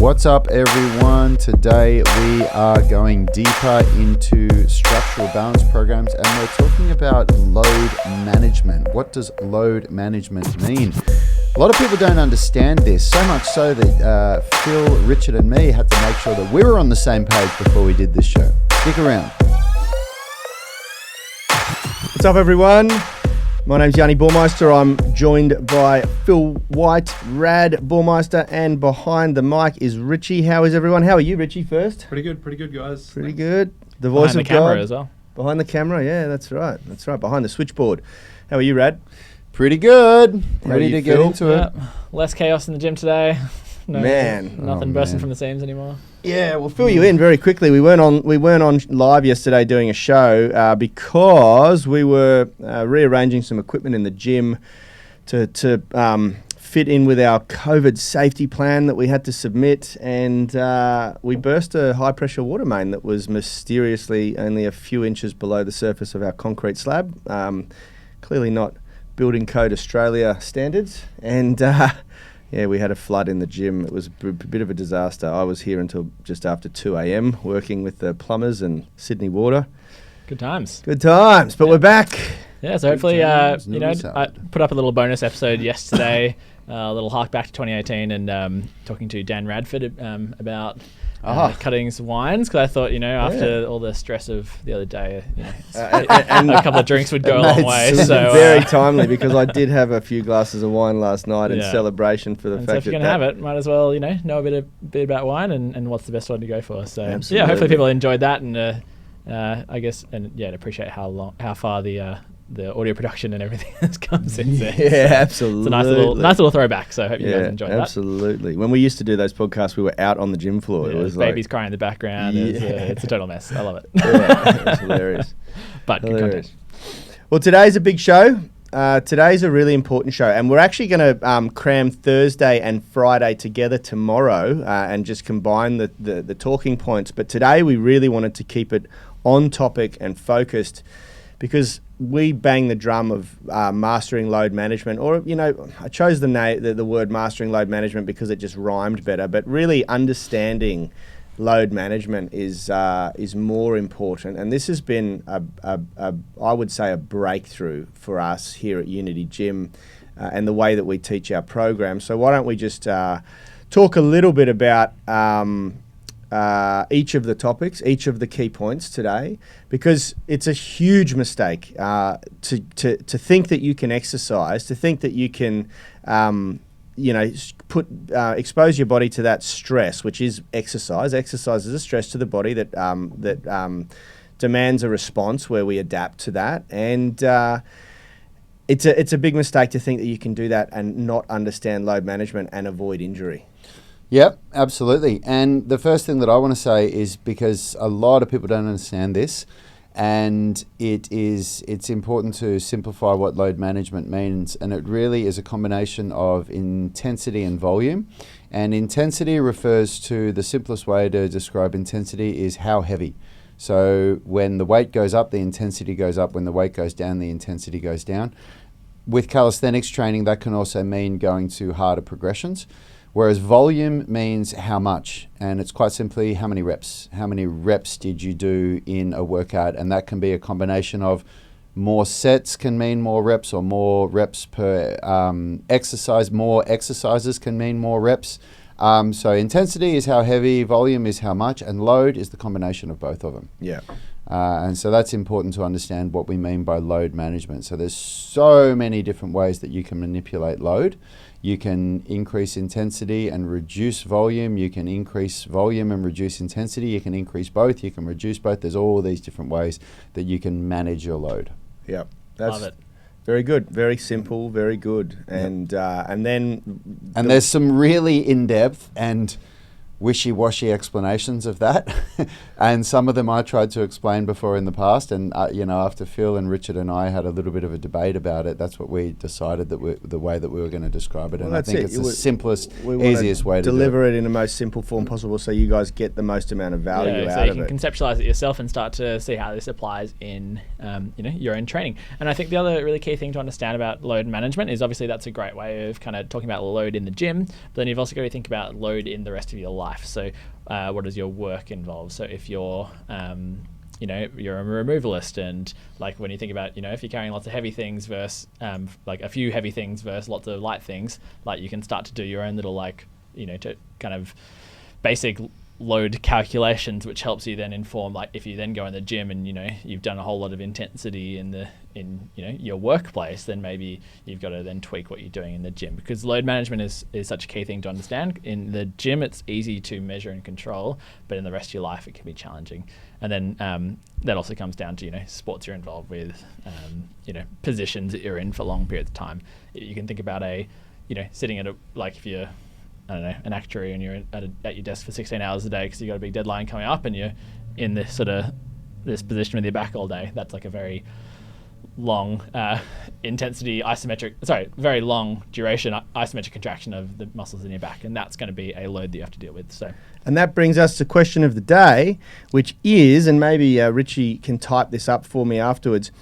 What's up, everyone? Today we are going deeper into structural balance programs, and we're talking about load management. What does load management mean? A lot of people don't understand this, so much so that Phil, Richard and me had to make sure that we were on the same page before we did this show. Stick around. What's up, everyone? My name's Yanni Burmeister. I'm joined by Phil White, Rad Burmeister, and behind the mic is Richie. How is everyone? How are you, Richie, first? Pretty good, guys. Pretty good. The voice behind of the camera God. as well. Behind the camera, yeah, that's right. That's right, behind the switchboard. How are you, Rad? Pretty good. How Ready you to get feel? into it. Less chaos in the gym today. Man. Nothing Oh, bursting man. from the seams anymore. Yeah, we'll fill you in very quickly. We weren't on live yesterday doing a show because we were rearranging some equipment in the gym to fit in with our COVID safety plan that we had to submit, and we burst a high pressure water main that was mysteriously only a few inches below the surface of our concrete slab. Clearly not Building Code Australia standards, and yeah, we had a flood in the gym. It was a bit of a disaster. I was here until just after 2 a.m. working with the plumbers and Sydney Water. Good times. Good times, but we're back. Yeah, so hopefully, times, I salad. put up a little bonus episode yesterday, a little hark back to 2018, and talking to Dan Radford about Cuttings Wines, because I thought, after all the stress of the other day, And a couple of drinks would go a long way. It was So very timely because I did have a few glasses of wine last night in Yeah. celebration for the and so fact if you're that going to have it, might as well, know a bit about wine and what's the best one to go for. So Absolutely. yeah, hopefully people enjoyed that, and I guess, and yeah, appreciate how far the audio production and everything has come since then. Yeah, absolutely. It's a nice little throwback. So I hope you guys enjoyed that. Absolutely. When we used to do those podcasts, we were out on the gym floor. Yeah, It was babies like, crying in the background. Yeah. It's a total mess. I love it. yeah, it's hilarious. But good Hilarious. content. Well, today's a big show. Today's a really important show, and we're actually going to cram Thursday and Friday together tomorrow and just combine the talking points. But today we really wanted to keep it on topic and focused, because we bang the drum of mastering load management, or I chose the word mastering load management because it just rhymed better. But really understanding load management is more important, and this has been I would say a breakthrough for us here at Unity Gym and the way that we teach our program. So why don't we just talk a little bit about each of the topics, each of the key points today, because it's a huge mistake to think that you can exercise, to think that you can expose your body to that stress, which is exercise. Exercise is a stress to the body that demands a response where we adapt to that, and it's a big mistake to think that you can do that and not understand load management and avoid injury. Yep, absolutely. And the first thing that I want to say is, because a lot of people don't understand this, and it's important to simplify what load management means, and it really is a combination of intensity and volume. And intensity refers to, the simplest way to describe intensity is how heavy. So when the weight goes up, the intensity goes up. When the weight goes down, the intensity goes down. With calisthenics training, that can also mean going to harder progressions. Whereas volume means how much, and it's quite simply how many reps. How many reps did you do in a workout? And that can be a combination of more sets can mean more reps, or more reps per exercise. More exercises can mean more reps. So intensity is how heavy, volume is how much, and load is the combination of both of them. Yeah. And so that's important to understand what we mean by load management. So there's so many different ways that you can manipulate load. You can increase intensity and reduce volume. You can increase volume and reduce intensity. You can increase both. You can reduce both. There's all these different ways that you can manage your load. Yeah, that's Love it. very good, very simple, very good, and then There's some really in-depth and wishy-washy explanations of that, and some of them I tried to explain before in the past, and after Phil and Richard and I had a little bit of a debate about it, that's what we decided the way that we were going to describe it. Well, And I that's think it. it's the simplest, we wanna easiest way to deliver it in the most simple form possible, so you guys get the most amount of value so out you of can it. conceptualize it yourself and start to see how this applies in your own training. And I think the other really key thing to understand about load management is, obviously that's a great way of kind of talking about load in the gym, but then you've also got to think about load in the rest of your life. life. So what does your work involve? So if you're you're a removalist, and like when you think about, if you're carrying lots of heavy things versus like a few heavy things versus lots of light things, like you can start to do your own little to kind of basic load calculations, which helps you then inform, like if you then go in the gym and you've done a whole lot of intensity in your workplace, then maybe you've got to then tweak what you're doing in the gym, because load management is such a key thing to understand. In the gym it's easy to measure and control, but in the rest of your life it can be challenging. And then that also comes down to sports you're involved with, positions that you're in for long periods of time. You can think about sitting at if you're, I don't know, an actuary, and you're at your desk for 16 hours a day because you've got a big deadline coming up, and you're in this position with your back all day. That's like a very long very long duration isometric contraction of the muscles in your back, and that's going to be a load that you have to deal with. And that brings us to question of the day, which is, and maybe Richie can type this up for me afterwards,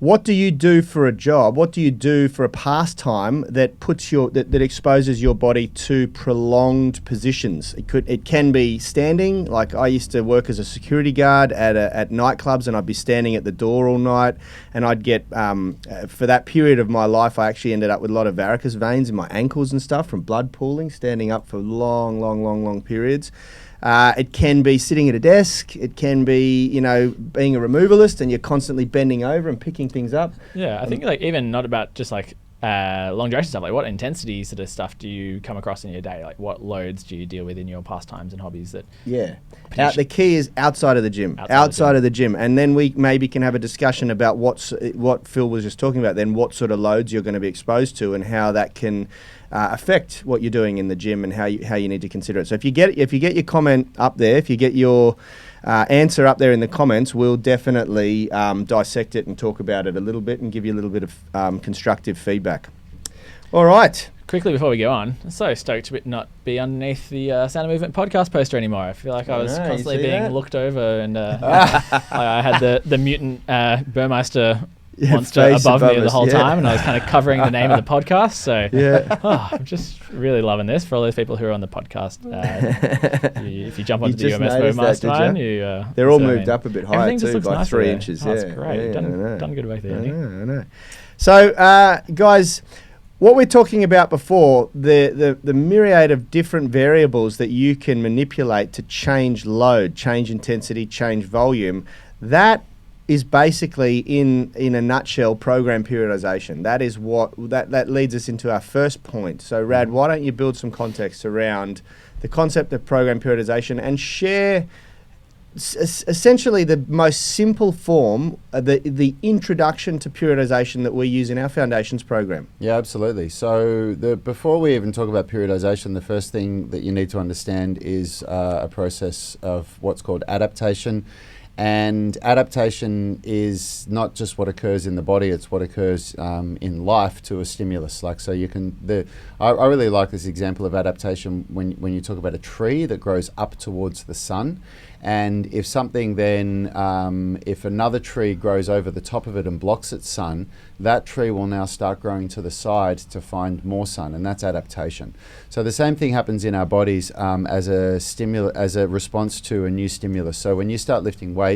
what do you do for a job? What do you do for a pastime that puts that exposes your body to prolonged positions? It can be standing. Like I used to work as a security guard at nightclubs, and I'd be standing at the door all night, and I'd get for that period of my life, I actually ended up with a lot of varicose veins in my ankles and stuff from blood pooling, standing up for long periods. It can be sitting at a desk. It can be, being a removalist and you're constantly bending over and picking things up. Yeah, I think even not about just long duration stuff. Like what intensity sort of stuff do you come across in your day? Like what loads do you deal with in your pastimes and hobbies that? Yeah. The key is outside of the gym. Outside of the gym. And then we maybe can have a discussion about what Phil was just talking about then, what sort of loads you're going to be exposed to and how that can affect what you're doing in the gym and how you need to consider it. So if you get your comment up there, if you get your answer up there in the comments, we'll definitely dissect it and talk about it a little bit and give you a little bit of constructive feedback. All right. Quickly before we go on, I'm so stoked to not be underneath the Sound of Movement podcast poster anymore. I feel like I was constantly being looked over, and I had the mutant Burmeister monster above me the whole time, and I was kind of covering the name of the podcast. So I'm just really loving this. For all those people who are on the podcast, if you jump onto the UMS Mastermind, they're all moved up a bit higher too, by nice 3 inches. Oh, that's great. Done good work there. I know. So, guys, what we're talking about before, the myriad of different variables that you can manipulate to change load, change intensity, change volume, that is basically in a nutshell program periodization. That is what that leads us into our first point. So Rad, why don't you build some context around the concept of program periodization and share essentially the most simple form, the introduction to periodization that we use in our foundations program. Yeah, absolutely. So before we even talk about periodization, the first thing that you need to understand is a process of what's called adaptation. And adaptation is not just what occurs in the body; it's what occurs in life to a stimulus. I really like this example of adaptation when you talk about a tree that grows up towards the sun, and if something then, if another tree grows over the top of it and blocks its sun, that tree will now start growing to the side to find more sun, and that's adaptation. So the same thing happens in our bodies as a response to a new stimulus. So when you start lifting weights,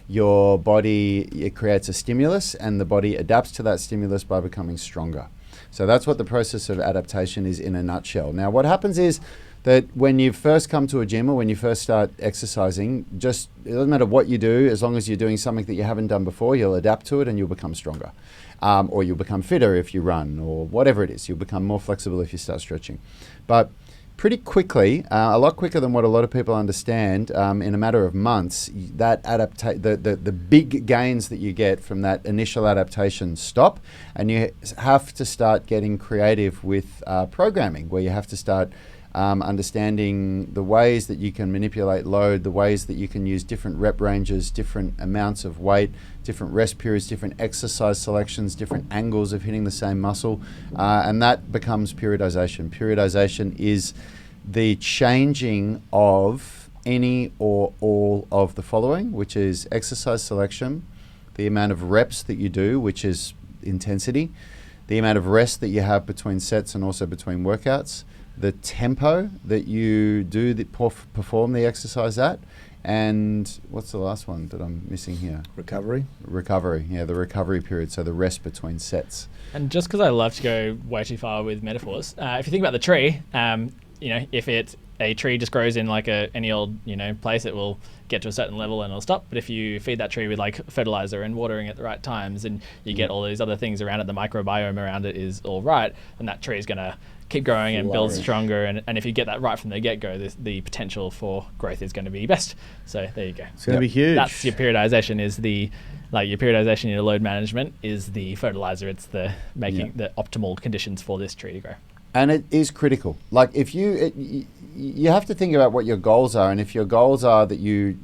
your body, it creates a stimulus, and the body adapts to that stimulus by becoming stronger. So that's what the process of adaptation is in a nutshell. Now, what happens is that when you first come to a gym or when you first start exercising, it doesn't matter what you do, as long as you're doing something that you haven't done before, you'll adapt to it and you'll become stronger. Or you'll become fitter if you run, or whatever it is. You'll become more flexible if you start stretching. But pretty quickly, a lot quicker than what a lot of people understand, in a matter of months, that the big gains that you get from that initial adaptation stop, and you have to start getting creative with programming, where you have to start understanding the ways that you can manipulate load, the ways that you can use different rep ranges, different amounts of weight, different rest periods, different exercise selections, different angles of hitting the same muscle, and that becomes periodization. Periodization is the changing of any or all of the following, which is exercise selection, the amount of reps that you do, which is intensity, the amount of rest that you have between sets and also between workouts, the tempo that you do perform the exercise at, and what's the last one that I'm missing here? Recovery. Recovery, yeah, the recovery period, so the rest between sets. And just because I love to go way too far with metaphors, if you think about the tree, if a tree just grows in like any old place, it will get to a certain level and it'll stop. But if you feed that tree with like fertilizer and watering at the right times, and you get all these other things around it, the microbiome around it is all right, and that tree is going to keep growing and build stronger. And if you get that right from the get-go, the potential for growth is going to be best. So there you go. It's going to be huge. That's your periodization. Your periodization in your load management is the fertilizer. It's the making the optimal conditions for this tree to grow. And it is critical. Like if you have to think about what your goals are, and if your goals are that you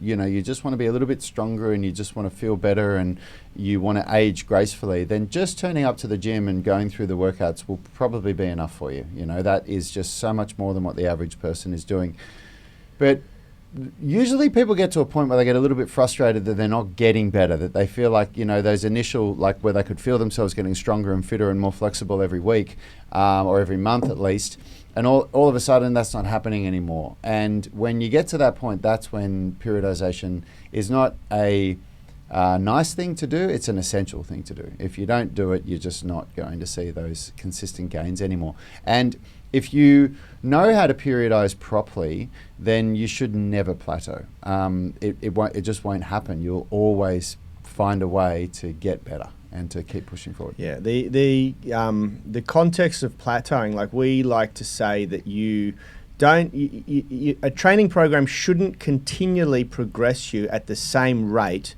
just want to be a little bit stronger and you just want to feel better and you want to age gracefully, then just turning up to the gym and going through the workouts will probably be enough for you. That is just so much more than what the average person is doing. But usually people get to a point where they get a little bit frustrated that they're not getting better, that they feel like, those initial, like where they could feel themselves getting stronger and fitter and more flexible every week or every month at least. And all of a sudden that's not happening anymore. And when you get to that point, that's when periodization is not a nice thing to do, it's an essential thing to do. If you don't do it, you're just not going to see those consistent gains anymore. And if you know how to periodize properly, then you should never plateau. It just won't happen. You'll always find a way to get better and to keep pushing forward. Yeah, the context of plateauing, like we like to say that a training program shouldn't continually progress you at the same rate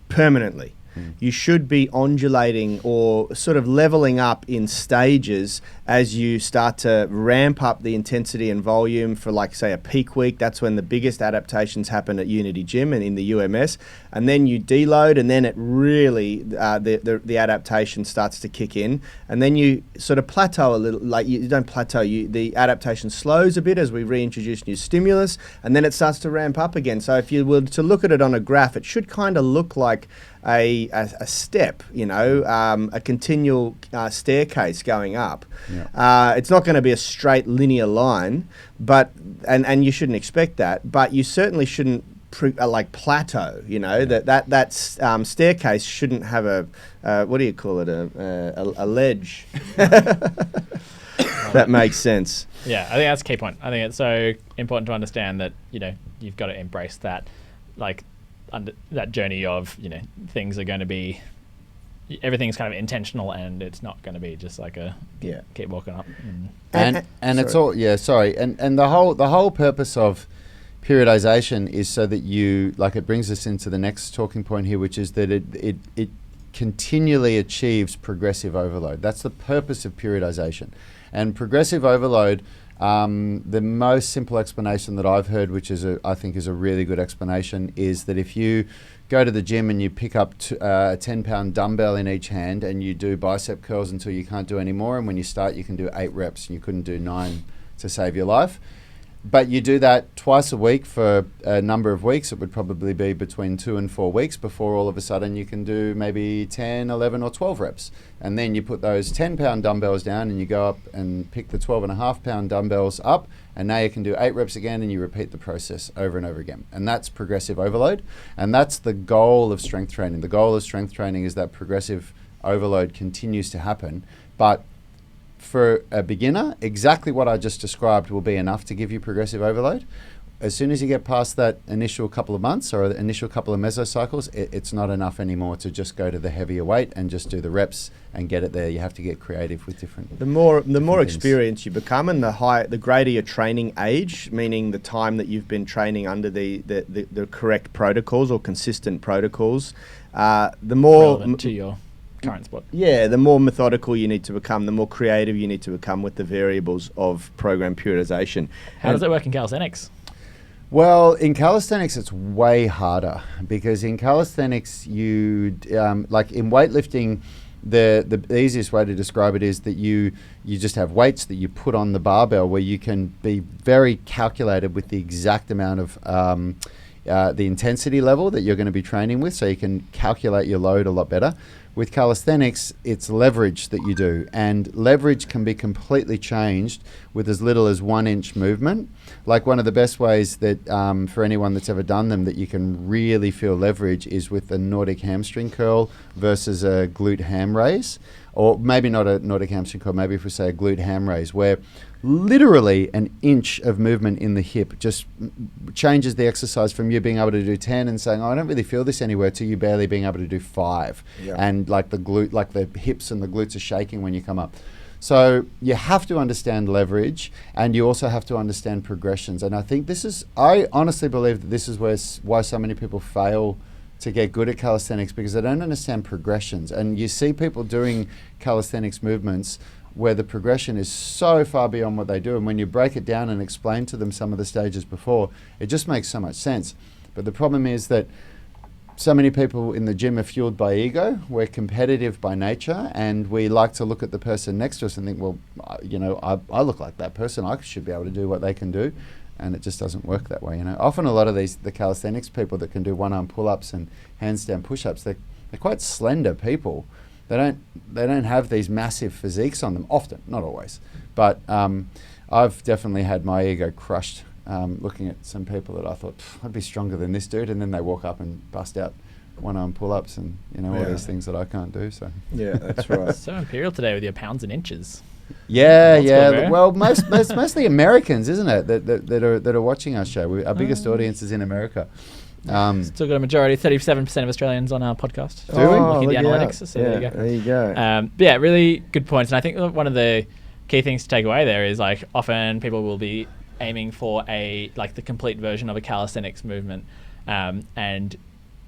permanently. You should be undulating or sort of leveling up in stages as you start to ramp up the intensity and volume for, like, say, a peak week. That's when the biggest adaptations happen at Unity Gym and in the UMS. And then you deload, and then it really, the adaptation starts to kick in. And then you sort of plateau a little. Like, you don't plateau. The adaptation slows a bit as we reintroduce new stimulus, and then it starts to ramp up again. So if you were to look at it on a graph, it should kind of look like a step, a continual staircase going up. Yeah. It's not going to be a straight linear line, but and you shouldn't expect that. But you certainly shouldn't plateau. That staircase shouldn't have a what do you call it? A ledge. That makes sense. Yeah, I think that's a key point. I think it's so important to understand that you've got to embrace that, like, under that journey of things are going to be, everything's kind of intentional, and it's not going to be just like keep walking up. And it's all and the whole purpose of periodization is so that it brings us into the next talking point here, which is that it continually achieves progressive overload. That's the purpose of periodization. And progressive overload, the most simple explanation that I've heard, which I think is a really good explanation, is that if you go to the gym and you pick up a 10-pound dumbbell in each hand and you do bicep curls until you can't do any more, and when you start you can do 8 reps and you couldn't do 9 to save your life. But you do that twice a week for a number of weeks. It would probably be between 2 and 4 weeks before all of a sudden you can do maybe 10, 11 or 12 reps. And then you put those 10-pound dumbbells down and you go up and pick the 12.5-pound dumbbells up, and now you can do 8 reps again, and you repeat the process over and over again. And that's progressive overload. And that's the goal of strength training. The goal of strength training is that progressive overload continues to happen. But for a beginner, exactly what I just described will be enough to give you progressive overload. As soon as you get past that initial couple of months or the initial couple of mesocycles, it's not enough anymore to just go to the heavier weight and just do the reps and get it there. You have to get creative with different. The more experienced you become, and the greater your training age, meaning the time that you've been training under the correct protocols or consistent protocols, the more relevant to your current spot. Yeah, the more methodical you need to become, the more creative you need to become with the variables of program periodization. How does it work in calisthenics? Well, in calisthenics, it's way harder, because in calisthenics, you like in weightlifting, the easiest way to describe it is that you just have weights that you put on the barbell, where you can be very calculated with the exact amount of the intensity level that you're going to be training with, so you can calculate your load a lot better. With calisthenics, it's leverage that you do, and leverage can be completely changed with as little as 1 inch movement. Like one of the best ways that for anyone that's ever done them that you can really feel leverage is with a Nordic hamstring curl versus a glute ham raise, or maybe not a Nordic hamstring curl, maybe if we say a glute ham raise, where literally an inch of movement in the hip just changes the exercise from you being able to do 10 and saying, oh, I don't really feel this anywhere, to you barely being able to do 5. Yeah. And like the hips and the glutes are shaking when you come up. So you have to understand leverage, and you also have to understand progressions. And I think I honestly believe that this is why so many people fail to get good at calisthenics, because they don't understand progressions. And you see people doing calisthenics movements where the progression is so far beyond what they do, and when you break it down and explain to them some of the stages before, it just makes so much sense. But the problem is that so many people in the gym are fueled by ego. We're competitive by nature, and we like to look at the person next to us and think, well, I look like that person, I should be able to do what they can do. And it just doesn't work that way. Often a lot of the calisthenics people that can do one-arm pull-ups and handstand push-ups, they're quite slender people. They don't have these massive physiques on them often, not always. But I've definitely had my ego crushed looking at some people that I thought, I'd be stronger than this dude, and then they walk up and bust out one-arm pull-ups and all these things that I can't do. So yeah, that's right. So imperial today with your pounds and inches. Yeah. Well, mostly Americans, isn't it? That are watching our show. Our biggest audience is in America. Still got a majority, 37% of Australians on our podcast. Do we? Looking at the analytics. So there you go. But yeah, really good points. And I think one of the key things to take away there is, like, often people will be aiming for the complete version of a calisthenics movement, and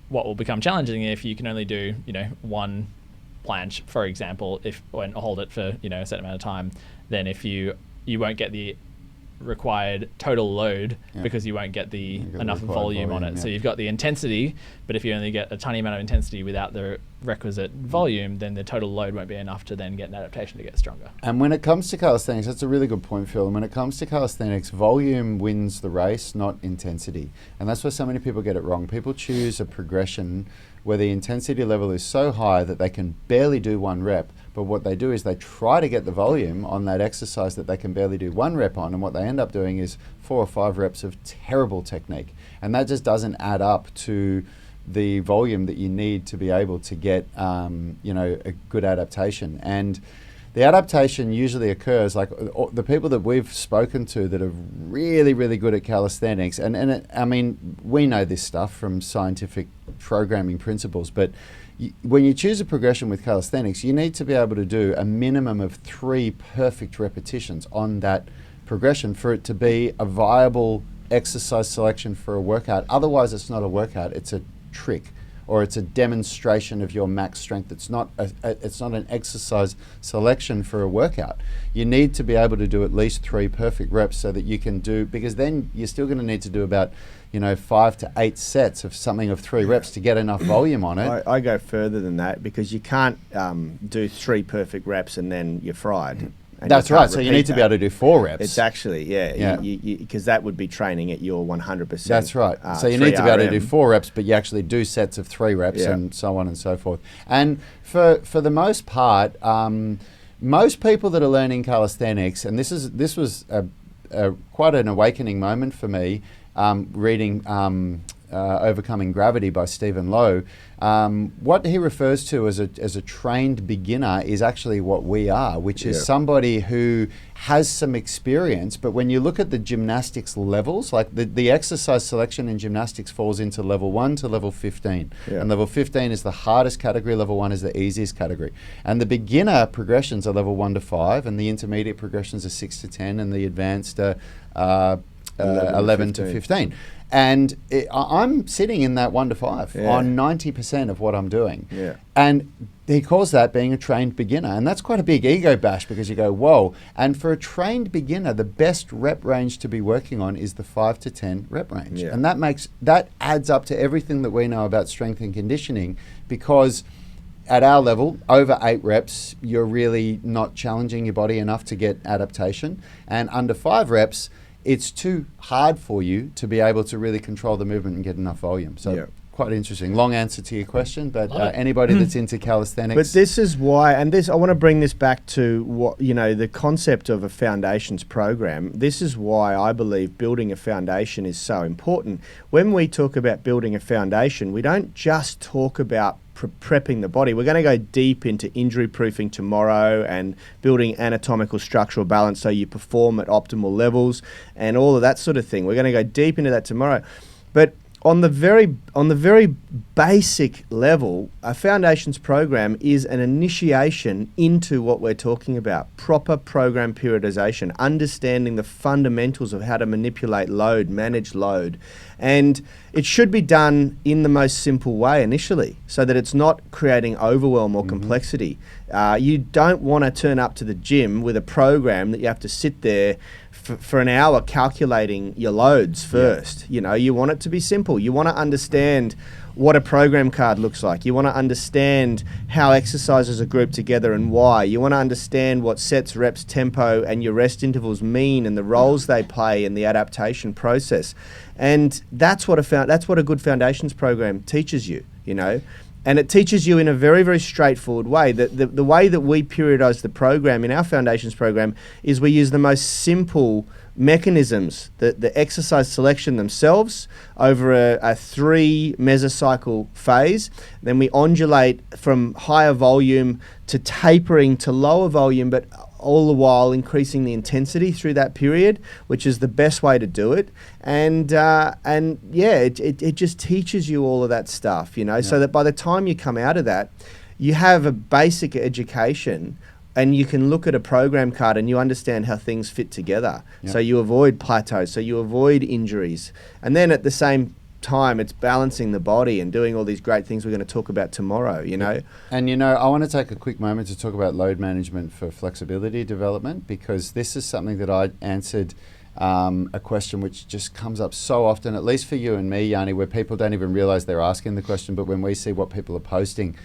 what will become challenging if you can only do one planche, for example, and hold it for a certain amount of time, then if you won't get the required total load because you won't get enough volume on it. So you've got the intensity, but if you only get a tiny amount of intensity without the requisite volume, then the total load won't be enough to then get an adaptation to get stronger. And when it comes to calisthenics, that's a really good point, Phil. And when it comes to calisthenics, volume wins the race, not intensity. And that's where so many people get it wrong. People choose a progression where the intensity level is so high that they can barely do 1 rep. But what they do is they try to get the volume on that exercise that they can barely do 1 rep on. And what they end up doing is 4 or 5 reps of terrible technique. And that just doesn't add up to the volume that you need to be able to get, a good adaptation. And the adaptation usually occurs, like the people that we've spoken to that are really, really good at calisthenics, we know this stuff from scientific programming principles, but when you choose a progression with calisthenics, you need to be able to do a minimum of 3 perfect repetitions on that progression for it to be a viable exercise selection for a workout. Otherwise, it's not a workout, it's a trick, or it's a demonstration of your max strength. It's not an exercise selection for a workout. You need to be able to do at least 3 perfect reps so that you can do, because then you're still going to need to do about 5 to 8 sets of something of 3 reps to get enough volume on it. I go further than that, because you can't do 3 perfect reps and then you're fried. That's right. So you need to be able to do 4 reps. It's actually, because that would be training at your 100%. That's right. So you need to be able to do 4 reps, but you actually do sets of 3 reps and so on and so forth. And for the most part, most people that are learning calisthenics, and this was quite an awakening moment for me, reading Overcoming Gravity by Stephen Lowe. What he refers to as a trained beginner is actually what we are, which is somebody who has some experience, but when you look at the gymnastics levels, like the exercise selection in gymnastics falls into level 1 to level 15. And level 15 is the hardest category, level 1 is the easiest category. And the beginner progressions are level 1 to 5, and the intermediate progressions are 6 to 10, and the advanced are 11 to 15. And I'm sitting in that 1 to 5 on 90% of what I'm doing. And he calls that being a trained beginner. And that's quite a big ego bash, because you go, whoa. And for a trained beginner, the best rep range to be working on is the 5 to 10 rep range. And that adds up to everything that we know about strength and conditioning, because at our level, over 8 reps, you're really not challenging your body enough to get adaptation. And under 5 reps, it's too hard for you to be able to really control the movement and get enough volume. So Yeah. quite interesting. Long answer to your question, but Love it. anybody that's into calisthenics. But this is why, and this I want to bring this back to what the concept of a foundations program. This is why I believe building a foundation is so important. When we talk about building a foundation, we don't just talk about prepping the body. We're going to go deep into injury proofing tomorrow and building anatomical structural balance so you perform at optimal levels and all of that sort of thing. We're going to go deep into that tomorrow. But on the very basic level, a foundations program is an initiation into what we're talking about. Proper program periodization, understanding the fundamentals of how to manipulate load, manage load. And it should be done in the most simple way initially so that it's not creating overwhelm or complexity. You don't want to turn up to the gym with a program that you have to sit there for an hour calculating your loads first. You want it to be simple. You want to understand what a program card looks like. You want to understand how exercises are grouped together and why. You want to understand what sets, reps, tempo, and your rest intervals mean and the roles they play in the adaptation process. And that's what a good foundations program teaches you, And it teaches you in a very, very straightforward way. The way that we periodize the program in our foundations program is we use the most simple mechanisms, the exercise selection themselves over a 3 mesocycle phase. Then we ondulate from higher volume to tapering to lower volume, but all the while increasing the intensity through that period, which is the best way to do it. And it just teaches you all of that stuff, so that by the time you come out of that, you have a basic education and you can look at a program card and you understand how things fit together. So you avoid plateaus, so you avoid injuries. And then at the same time, it's balancing the body and doing all these great things we're going to talk about tomorrow, And I want to take a quick moment to talk about load management for flexibility development, because this is something that I answered a question which just comes up so often, at least for you and me, Yanni, where people don't even realize they're asking the question, but when we see what people are posting,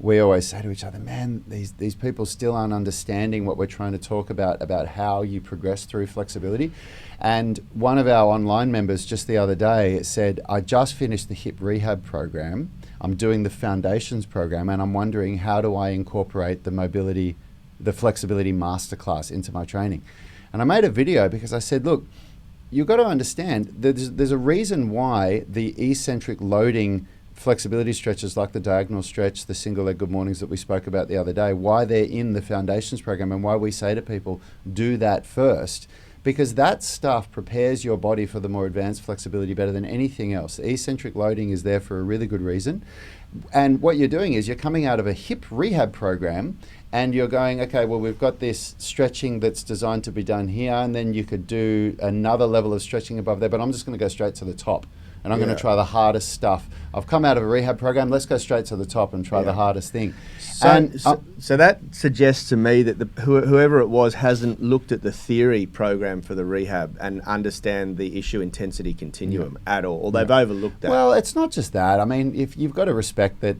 we always say to each other, man, these people still aren't understanding what we're trying to talk about how you progress through flexibility. And one of our online members just the other day said, I just finished the hip rehab program. I'm doing the foundations program, and I'm wondering, how do I incorporate the flexibility masterclass into my training? And I made a video because I said, look, you've got to understand there's a reason why the eccentric loading flexibility stretches like the diagonal stretch, the single leg good mornings that we spoke about the other day, why they're in the foundations program and why we say to people, do that first. Because that stuff prepares your body for the more advanced flexibility better than anything else. The eccentric loading is there for a really good reason. And what you're doing is you're coming out of a hip rehab program and you're going, okay, well, we've got this stretching that's designed to be done here, and then you could do another level of stretching above there, but I'm just going to go straight to the top. And I'm going to try the hardest stuff. I've come out of a rehab program. Let's go straight to the top and try the hardest thing. So that suggests to me that whoever it was hasn't looked at the theory program for the rehab and understand the issue intensity continuum at all, or they've overlooked that. Well, it's not just that. I mean, if you've got to respect that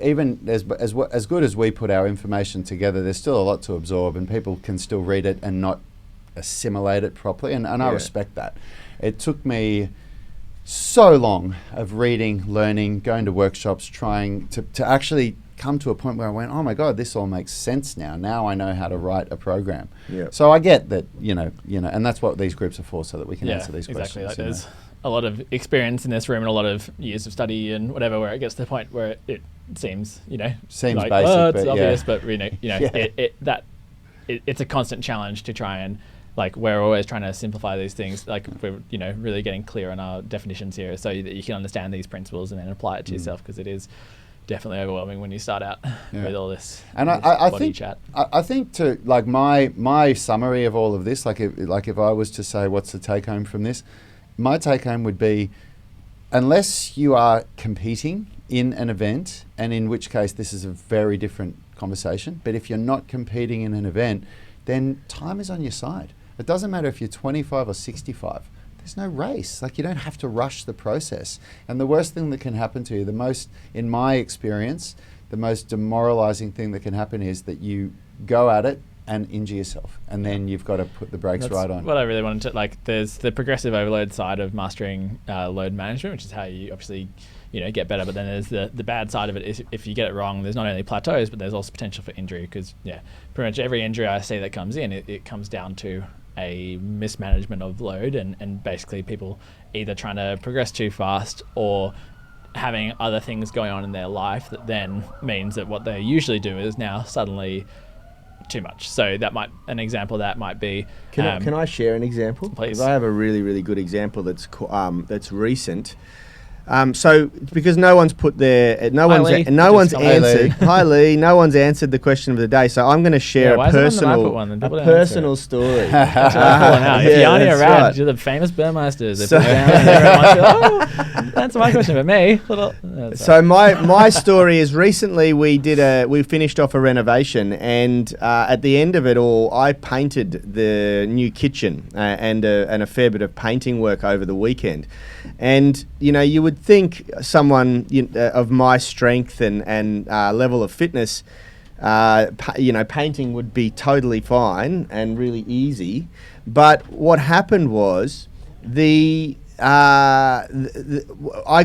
even as good as we put our information together, there's still a lot to absorb, and people can still read it and not assimilate it properly. And I respect that. It took me so long of reading, learning, going to workshops, trying to actually come to a point where I went, oh my God, this all makes sense now. Now I know how to write a program. Yeah. So I get that, and that's what these groups are for, so that we can answer these questions. Like there's a lot of experience in this room and a lot of years of study and whatever, where it gets to the point where it seems, seems like, basic, it's but obvious, but it's a constant challenge to try and, like, we're always trying to simplify these things. Like, we're, really getting clear on our definitions here so that you can understand these principles and then apply it to yourself, because it is definitely overwhelming when you start out with all this. And I think chat. I think to, like, my summary of all of this, like if I was to say what's the take home from this, my take home would be, unless you are competing in an event, and in which case this is a very different conversation, but if you're not competing in an event, then time is on your side. It doesn't matter if you're 25 or 65. There's no race. Like, you don't have to rush the process. And the worst thing that can happen to you, in my experience, the most demoralizing thing that can happen is that you go at it and injure yourself, and then you've got to put the brakes right on. What I really wanted to there's the progressive overload side of mastering load management, which is how you obviously get better. But then there's the bad side of it is if you get it wrong, there's not only plateaus, but there's also potential for injury because pretty much every injury I see that comes in, it comes down to a mismanagement of load and basically people either trying to progress too fast or having other things going on in their life that then means that what they usually do is now suddenly too much. So an example of that might be. Can I share an example? Please. 'Cause I have a really, really good example that's recent. So because no one's answered. Hi Lee, no one's answered the question of the day. So I'm going to share why a is it on the personal, Muppet one? Then people don't personal story. If Yanni that's around, right. you're the famous Burmeisters. They put down and everyone wants to go, answer my question, but me. So my story is recently we finished off a renovation, and at the end of it all, I painted the new kitchen and a fair bit of painting work over the weekend. And you would think someone of my strength and level of fitness, painting would be totally fine and really easy. But what happened was I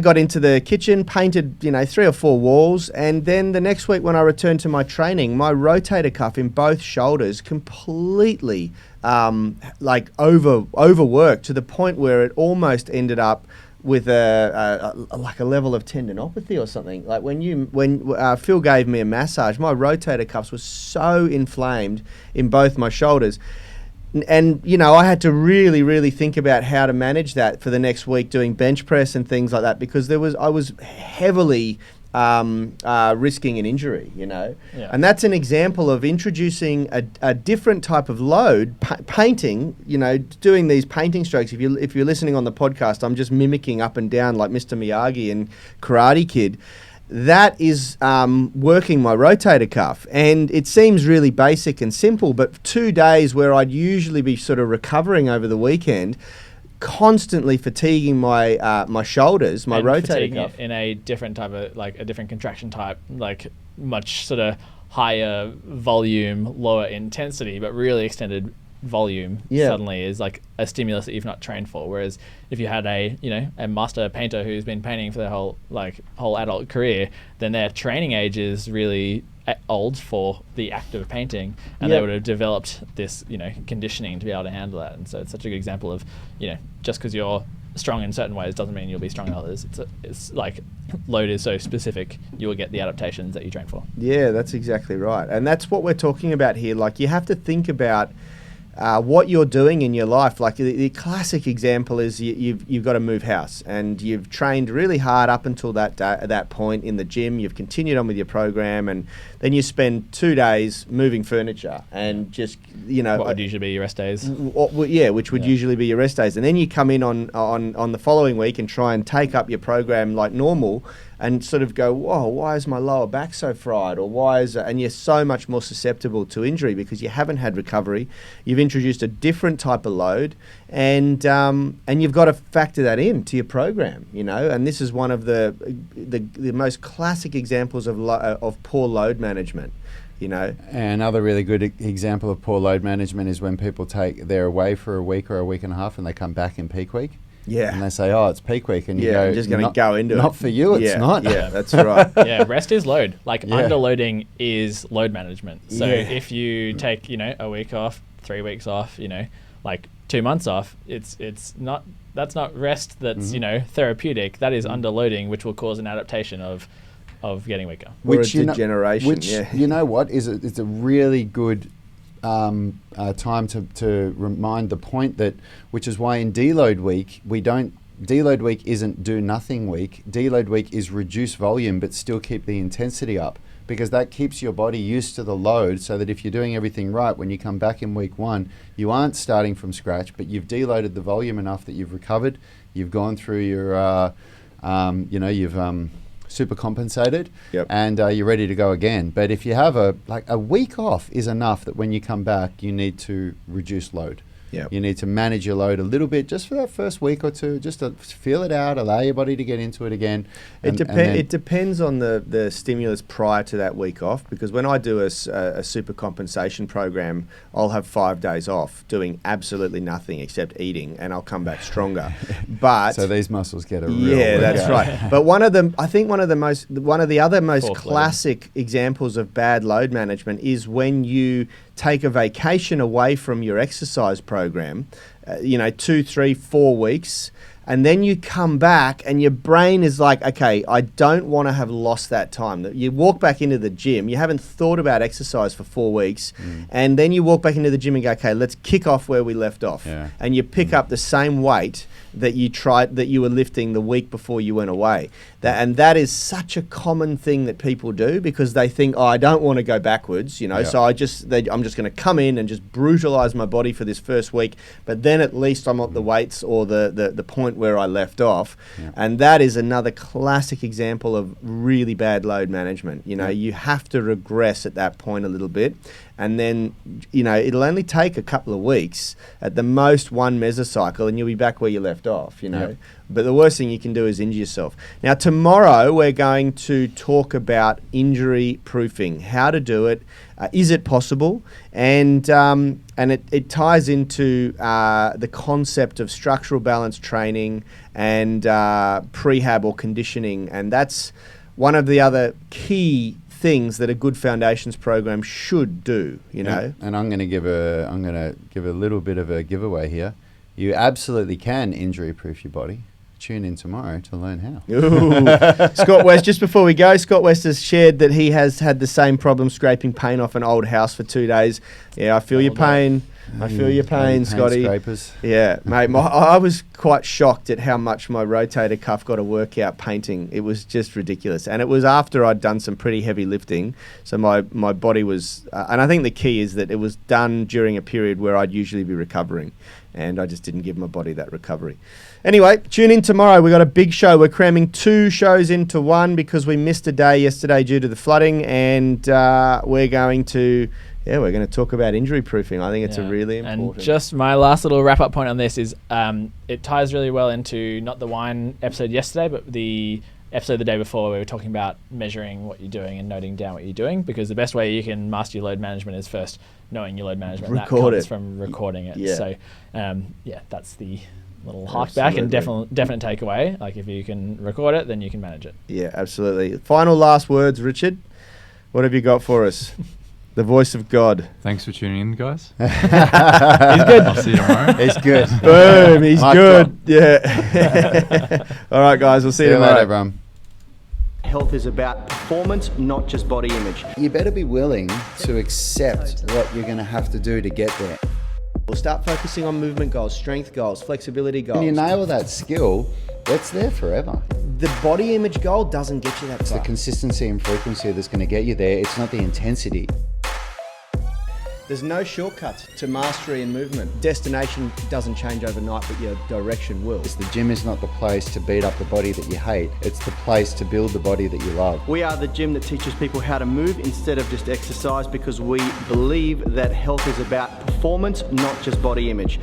got into the kitchen, painted 3 or 4 walls, and then the next week when I returned to my training, my rotator cuff in both shoulders completely overworked to the point where it almost ended up with a level of tendinopathy or something. Like when Phil gave me a massage, my rotator cuffs were so inflamed in both my shoulders. And I had to really, really think about how to manage that for the next week, doing bench press and things like that, because I was heavily risking an injury, and that's an example of introducing a different type of load, painting, doing these painting strokes. If you're listening on the podcast, I'm just mimicking up and down like Mr. Miyagi and Karate Kid. That is working my rotator cuff, and it seems really basic and simple, but 2 days where I'd usually be sort of recovering over the weekend, constantly fatiguing my my shoulders, my rotator cuff. In a different type of a different contraction type, much sort of higher volume, lower intensity, but really extended volume suddenly is like a stimulus that you've not trained for. Whereas if you had a master painter who's been painting for their whole adult career, then their training age is really old for the act of painting, and they would have developed this conditioning to be able to handle that. And so it's such a good example of just because you're strong in certain ways doesn't mean you'll be strong in others. It's like load is so specific, you will get the adaptations that you train for. Yeah, that's exactly right, and that's what we're talking about here. Like, you have to think about what you're doing in your life. Like the classic example is you've got to move house, and you've trained really hard up until that point in the gym. You've continued on with your program, and then you spend 2 days moving furniture and just what would usually be your rest days. Which would usually be your rest days, and then you come in on the following week and try and take up your program like normal, and sort of go, whoa, why is my lower back so fried? Or and you're so much more susceptible to injury because you haven't had recovery. You've introduced a different type of load, and you've got to factor that into your program, and this is one of the most classic examples of poor load management. Another really good example of poor load management is when people they're away for a week or a week and a half and they come back in peak week. Yeah. And they say, oh, it's peak week. And you go, I'm just going to go into it. Not for you, it's not. Yeah, that's right. Rest is load. Underloading is load management. So if you take, a week off, 3 weeks off, 2 months off, that's not rest that's, therapeutic. That is underloading, which will cause an adaptation of getting weaker. Which degeneration. You know what? It's a really good time to remind the point which is why in deload week deload week isn't do nothing week. Deload week is reduce volume but still keep the intensity up, because that keeps your body used to the load, so that if you're doing everything right, when you come back in week 1, you aren't starting from scratch, but you've deloaded the volume enough that you've recovered, you've gone through your you've super compensated, and you're ready to go again. But if you have a week off is enough that when you come back, you need to reduce load. Yep. You need to manage your load a little bit just for that first week or two, just to feel it out, allow your body to get into it again. It depends on the stimulus prior to that week off, because when I do a super compensation program, I'll have 5 days off doing absolutely nothing except eating, and I'll come back stronger. But so these muscles get a real that's right. But one of the other most Fork classic examples of bad load management is when you take a vacation away from your exercise program, 2, 3, 4 weeks, and then you come back and your brain is like, okay, I don't want to have lost that time. You walk back into the gym, you haven't thought about exercise for 4 weeks, and then you walk back into the gym and go, okay, let's kick off where we left off. Yeah. And you pick up the same weight that you were lifting the week before you went away. That is such a common thing that people do, because they think, I don't want to go backwards, so I'm just going to come in and just brutalize my body for this first week, but then at least I'm at the weights or the point where I left off. Yeah. And that is another classic example of really bad load management. You have to regress at that point a little bit. And then, it'll only take a couple of weeks, at the most one mesocycle, and you'll be back where you left off, Yep. But the worst thing you can do is injure yourself. Now, tomorrow we're going to talk about injury proofing, how to do it, is it possible? And it ties into the concept of structural balance training and prehab or conditioning. And that's one of the other key things that a good foundations program should do, And I'm going to give a little bit of a giveaway here. You absolutely can injury proof your body. Tune in tomorrow to learn how. Ooh. Scott West, just before we go, Scott West has shared that he has had the same problem scraping paint off an old house for 2 days. Yeah, I feel your pain. I feel your pain, Scotty. Scrapers. Yeah, mate. I was quite shocked at how much my rotator cuff got a workout painting. It was just ridiculous. And it was after I'd done some pretty heavy lifting. So my body was... and I think the key is that it was done during a period where I'd usually be recovering. And I just didn't give my body that recovery. Anyway, tune in tomorrow. We've got a big show. We're cramming 2 shows into one because we missed a day yesterday due to the flooding. And we're going to talk about injury proofing. I think it's a really important... And just my last little wrap-up point on this is it ties really well into not the wine episode yesterday, but the episode the day before where we were talking about measuring what you're doing and noting down what you're doing, because the best way you can master your load management is first knowing your load management. Record that comes it. from recording it. Yeah. So, that's the little hark back and definite takeaway. Like, if you can record it, then you can manage it. Yeah, absolutely. Final last words, Richard. What have you got for us? The voice of God. Thanks for tuning in, guys. He's good. I'll see you tomorrow. He's good. Boom. He's Mic good. Yeah. All right, guys. We'll see you tomorrow. later, everyone. Health is about performance, not just body image. You better be willing to accept what you're going to have to do to get there. We'll start focusing on movement goals, strength goals, flexibility goals. When you nail that skill, it's there forever. The body image goal doesn't get you that It's the far. consistency and frequency that's going to get you there. It's not the intensity. There's no shortcuts to mastery and movement. Destination doesn't change overnight, but your direction will. The gym is not the place to beat up the body that you hate. It's the place to build the body that you love. We are the gym that teaches people how to move instead of just exercise, because we believe that health is about performance, not just body image.